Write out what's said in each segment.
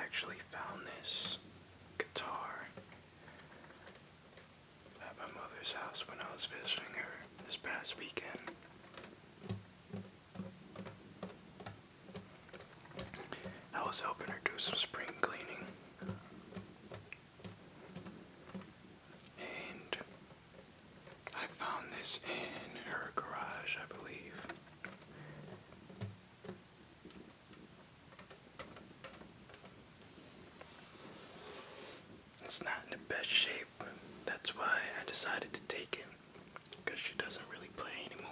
actually found this guitar at my mother's house when I was visiting her this past weekend. I was helping her do some spring cleaning, and I found this in her garage, I believe. It's not in the best shape. That's why I decided to take it, because she doesn't really play anymore.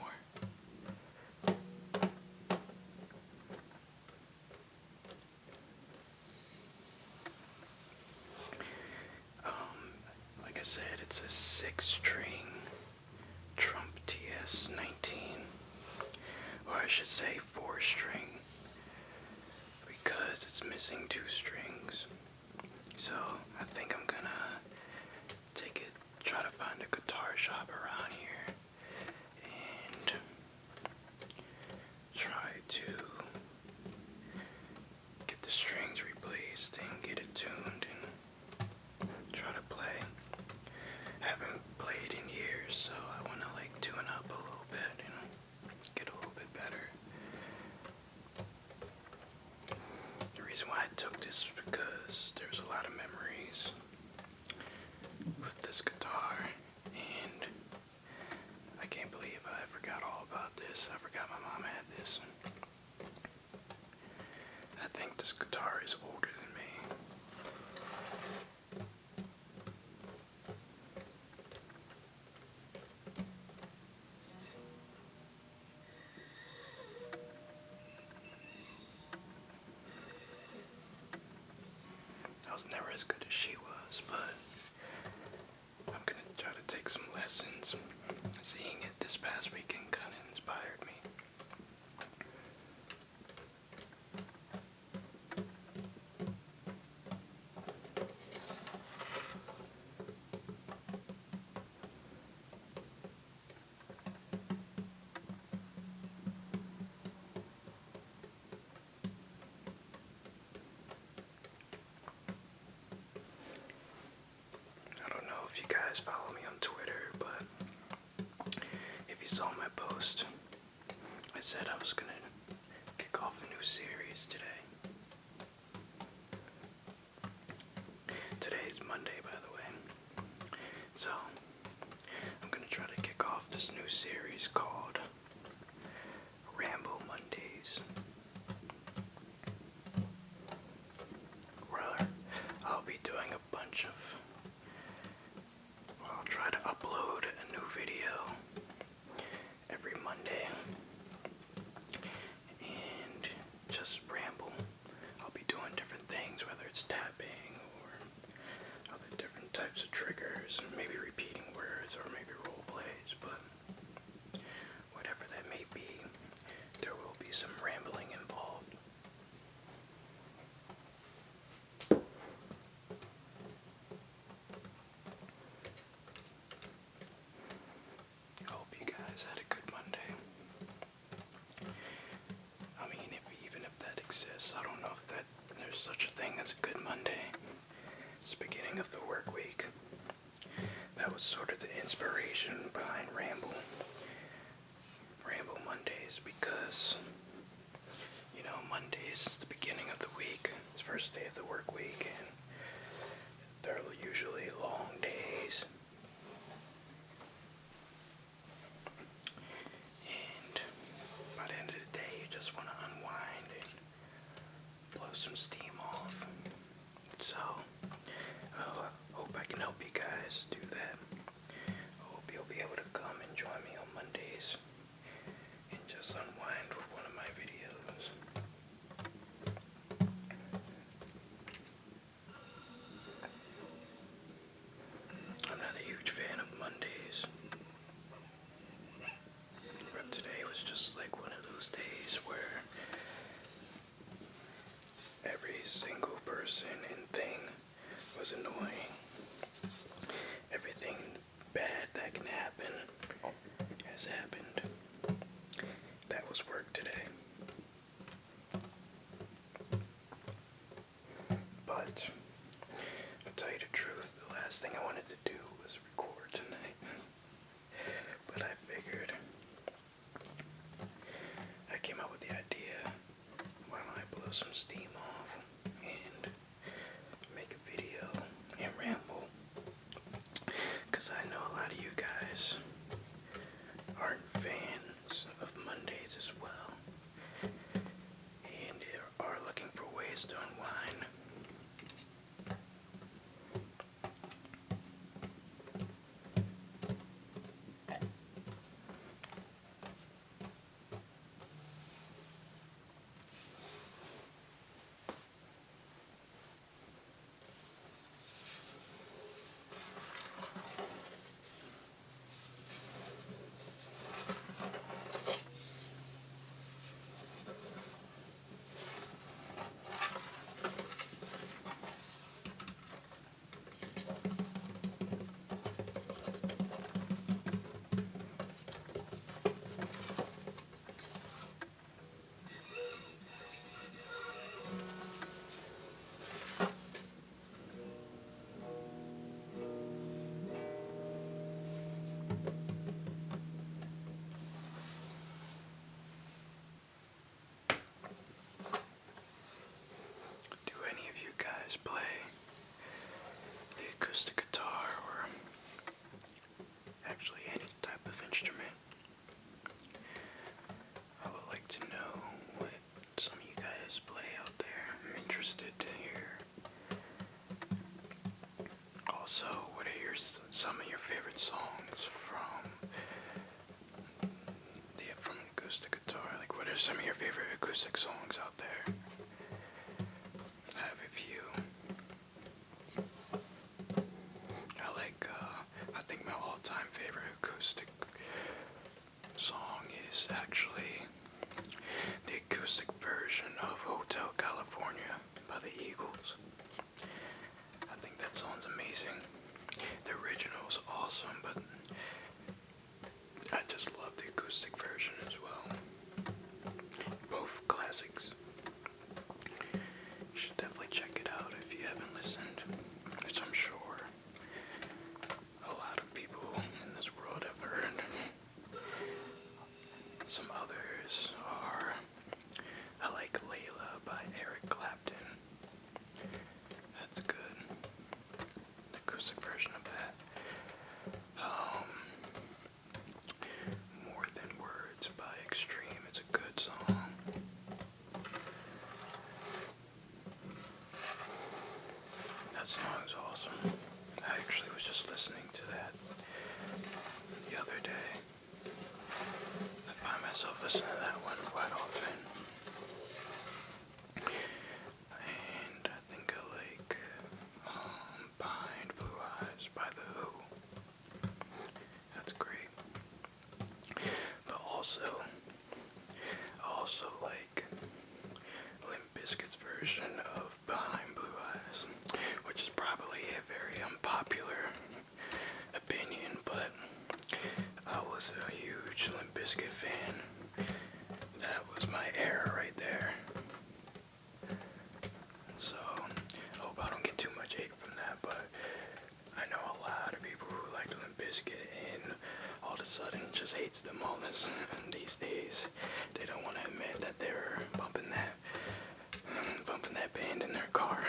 Like I said, it's a 6-string Trump TS-19, or I should say 4-string, because it's missing 2 strings. So I think I'm gonna try to find a guitar shop around here and try to get the strings replaced and get it tuned and try to play. I haven't played in years, so I want to tune up a little bit and get a little bit better. The reason why I took this is because there's a lot of memories with this guitar, and I can't believe I forgot all about this. I forgot my mom had this. I think this guitar is older than me. I was never as good as she was, but I'm gonna try to take some lessons. Seeing it this past weekend kind of inspired me. I don't know if you guys follow me on Twitter, but if you saw my post, I said I was gonna kick off a new series today. Today is Monday, by the way. So, I'm gonna try to kick off this new series called Ramble Mondays, where I'll be doing a bunch of, I'll try to upload a new video every Monday and just ramble. I'll be doing different things, whether it's tapping or other different types of triggers, maybe repeating words or maybe role plays, but whatever that may be, there will be some rambling involved. I hope you guys had a good Monday. I mean, even if that exists, I don't know if there's such a thing as a good Monday. It's the beginning of the work week. That was sort of the inspiration behind Ramble Mondays, because, Mondays is the beginning of the week. It's the first day of the work week, and they're usually long days. And by the end of the day, you just want to unwind and blow some steam off. So, I hope I can help you guys do that. I hope you'll be able to come and join me on Mondays and just unwind with one of my videos. I'm not a huge fan of Mondays, but today was just like one of those days where every single person and thing was annoying. Everything bad that can happen has happened. That was work today. But thing I wanted to do was record tonight, but I figured I came up with the idea, why don't I blow some steam off and make a video and ramble, because I know a lot of you guys aren't fans of Mondays as well, and are looking for ways to unwind. Do any of you guys play the acoustic guitar or actually any type of instrument? I would like to know what some of you guys play out there. I'm interested to hear. Also, what are some of your favorite songs from an acoustic guitar? Like, what are some of your favorite acoustic songs out there? I have a few. I think my all-time favorite acoustic song is actually the acoustic version of Hotel California by the Eagles. I think that song's amazing. The original's awesome, but I just love the acoustic version as well. Both classics. You should definitely check it out if you haven't listened, which I'm sure a lot of people in this world have heard. Some others are, I like Layla by Eric Clapton. That's good. The acoustic version of that. More Than Words by Extreme. It's a good song. That song is awesome. I actually was just listening to that the other day. I find myself listening to that one quite often. And I think I like Behind Blue Eyes by The Who. That's great. But I also like Limp Bizkit's version of Behind Blue Eyes, which is probably a very unpopular opinion, but I was a huge Limp Bizkit fan. That was my era right there. So, I hope I don't get too much hate from that, but I know a lot of people who like Limp Bizkit and all of a sudden just hates them all these days. They don't want to admit that they were bumping that band in their car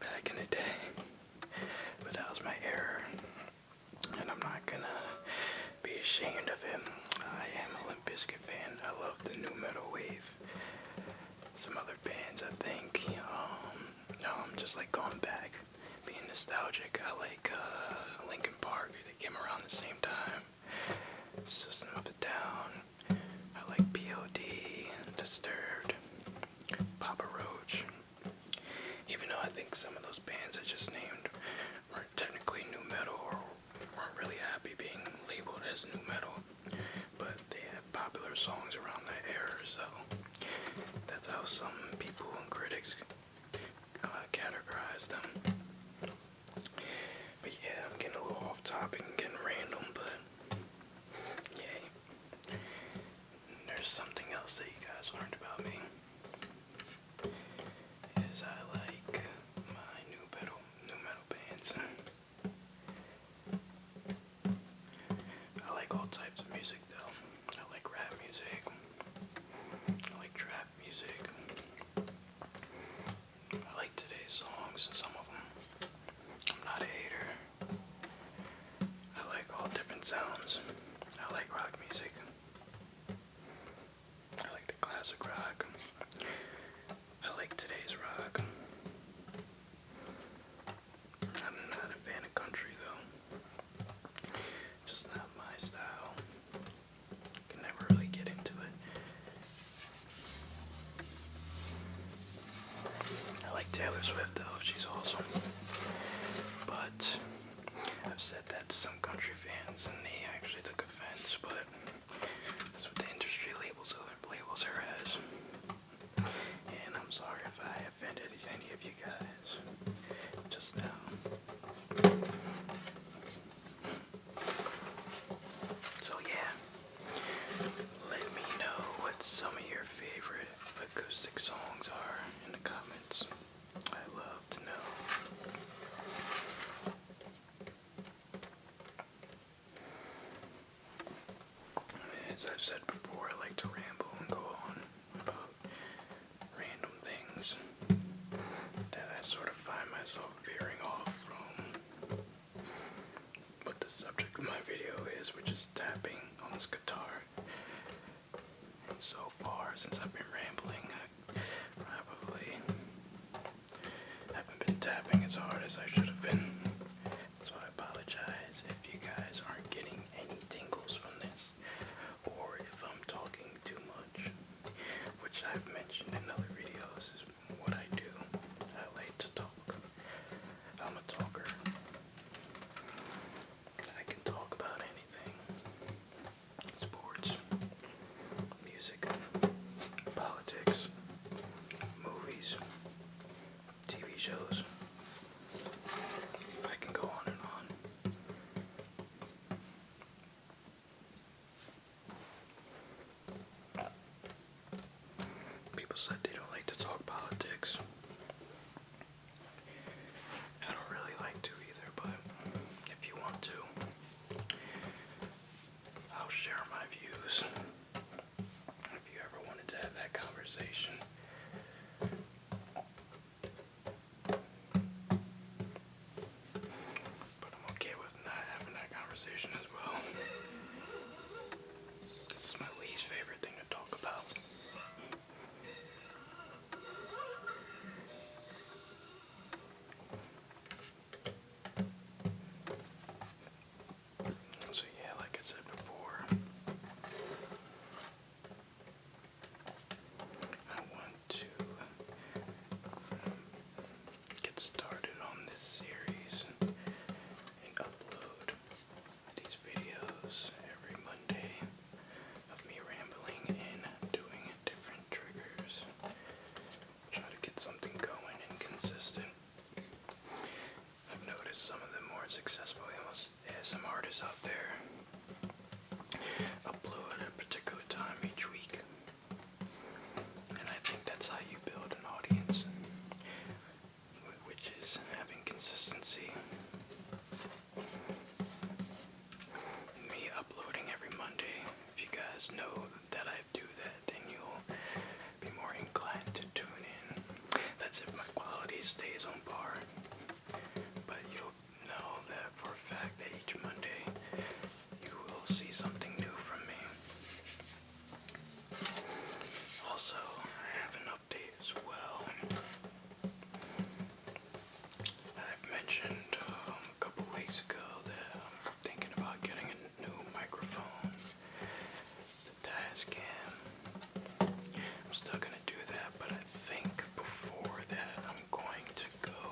back in the day. But that was my era, and I'm not gonna be ashamed of it. I am a Limp Bizkit fan. I love the new metal wave. Some other bands, I think, I'm just like going back, being nostalgic. I like Linkin Park. They came around the same time. System of a Down. I like P.O.D., Disturbed, Papa Roach. Even though I think some of those bands I just named weren't technically new metal or weren't really happy being labeled as new metal, but they have popular songs around that era, so that's how some people and critics categorize them. But yeah, I'm getting a little off topic and getting random, but yay. There's something else that you guys learned about me. Is I like my new classic rock. I like today's rock. I'm not a fan of country though. Just not my style. Can never really get into it. I like Taylor Swift though, she's awesome. But I've said that to some country fans and they actually took offense, but that's what the industry labels her as. And I'm sorry if I offended any of you guys just now. So yeah, let me know what some of your favorite acoustic songs are in the comments. I'd love to know. As I've said before, I like to ramble and go on about random things that I sort of find myself veering off from what the subject of my video is, which is tapping on this guitar. And so far, since I've been rambling, I probably haven't been tapping as hard as I should have been. So I apologize if you guys aren't getting any tingles from this, or if I'm talking too much, which I've mentioned in other videos is what I do. I like to talk. I'm a talker. I can talk about anything. Sports, music, politics, movies, TV shows. I can go on and on. People said they don't like to talk politics. I don't really like to either, but if you want to, I'll share my views. If you ever wanted to have that conversation. But I'm okay with not having that conversation as well. This is my least favorite thing to talk about. So yeah, like I said before, I want to get started on this series and upload these videos every Monday of me rambling and doing different triggers. Try to get something going and consistent. I've noticed some of the more successful ASM artists out there upload at a particular time each week. And I think that's how you build an audience, which is having consistency. Me uploading every Monday, if you guys know that I do that, then you'll be more inclined to tune in. That's if my quality stays on par. But you'll know that for a fact that each Monday you will see something new from me. Also, I have an update as well. I've mentioned a couple weeks ago that I'm thinking about getting a new microphone, the Tascam. I'm still gonna do that, but I think before that I'm going to go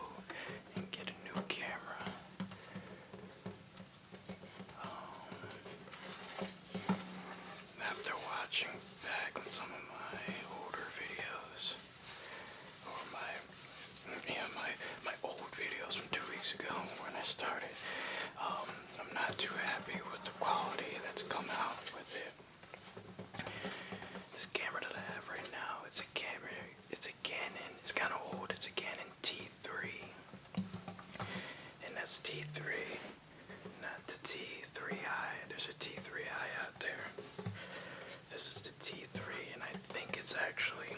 and get a new camera. After watching back on some of my older videos, or my old videos from 2 weeks ago when I started, I'm not too happy with the quality that's come out with it. This camera that I have right now, it's a Canon, it's kind of old, it's a Canon T3. And that's T3, not the T3i. There's a T3i out there. This is the T3, and I think it's actually,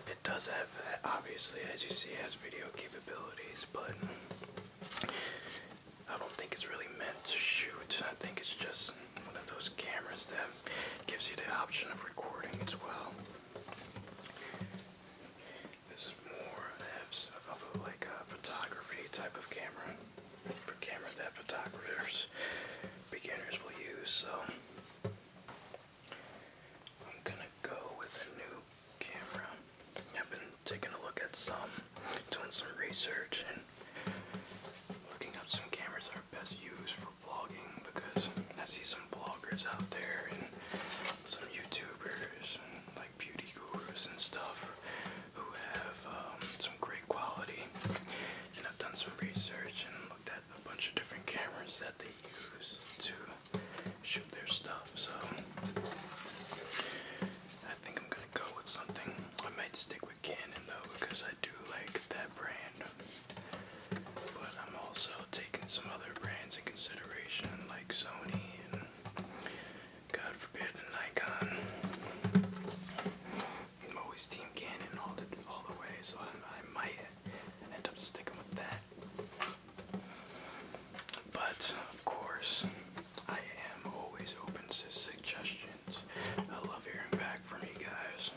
it does have, obviously, as you see, it has video capabilities, but I don't think it's really meant to shoot. I think it's just one of those cameras that gives you the option of recording as well. some research and looking up some cameras that are best used for vlogging, because I see some vloggers out there and some YouTubers and like beauty gurus and stuff who have some great quality. And I've done some research and looked at a bunch of different cameras that they use to shoot their stuff. So I think I'm gonna go with something. I might stick with Canon though, because I do like that brand. But I'm also taking some other brands in consideration, like Sony and, God forbid, a Nikon. I'm always Team Canon all the way, so I might end up sticking with that. But of course, I am always open to suggestions. I love hearing back from you guys.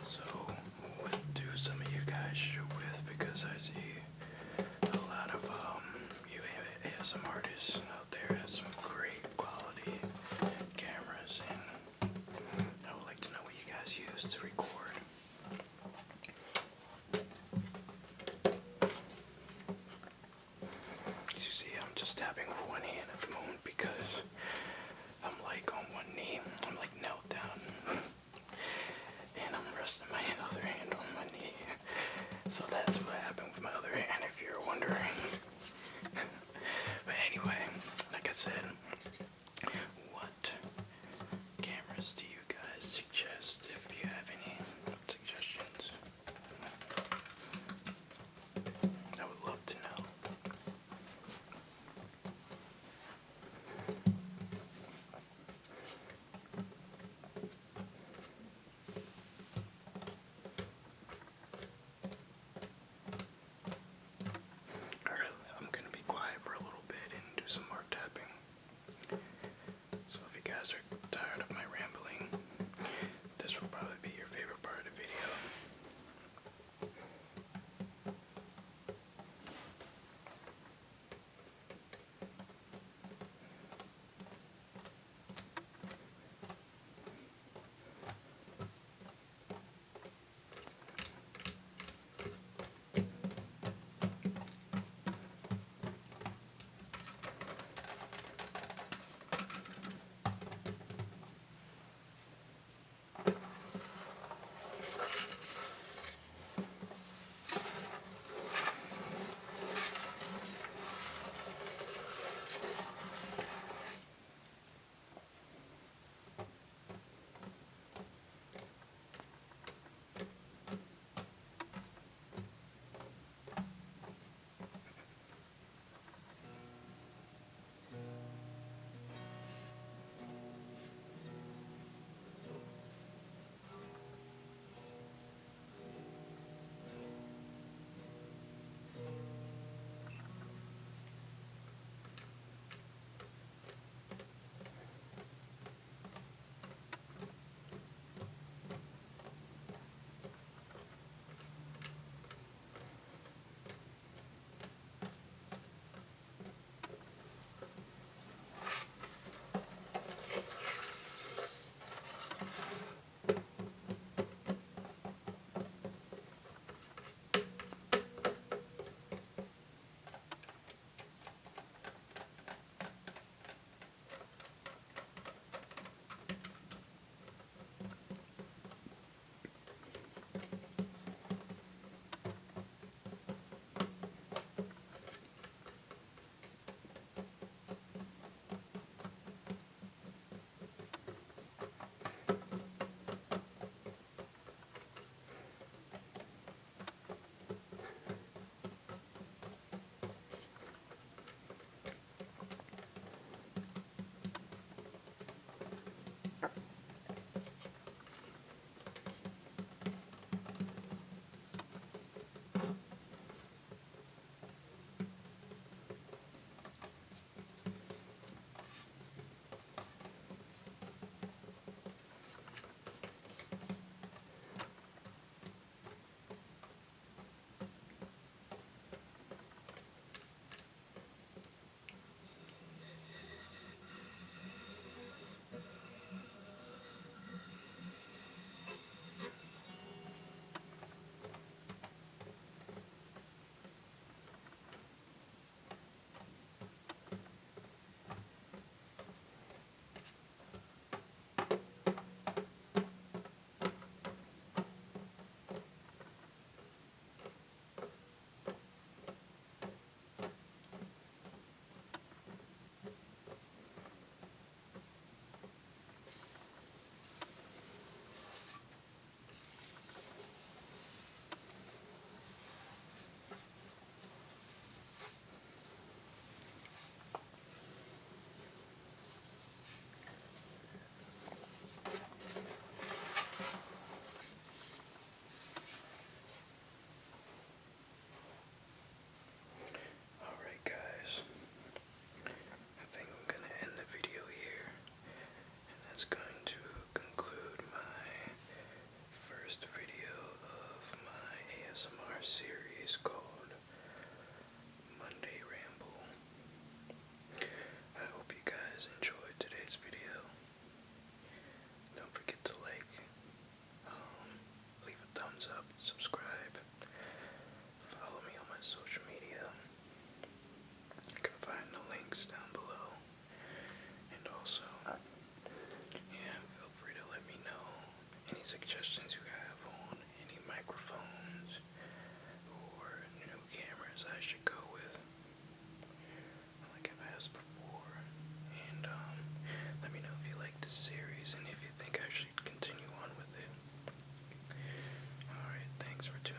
So, what do some of you guys shoot with? Because I see a lot of you ASM artists out there have some great quality cameras, and I would like to know what you guys use to record. As you see, I'm just tapping with one hand at the moment because I'm like on one knee. I'm like knelt down. And I'm resting my other hand on my knee. So that's what happened with my other hand, if you're wondering. But anyway, like I said, what cameras do you guys suggest, if you have any? we're doing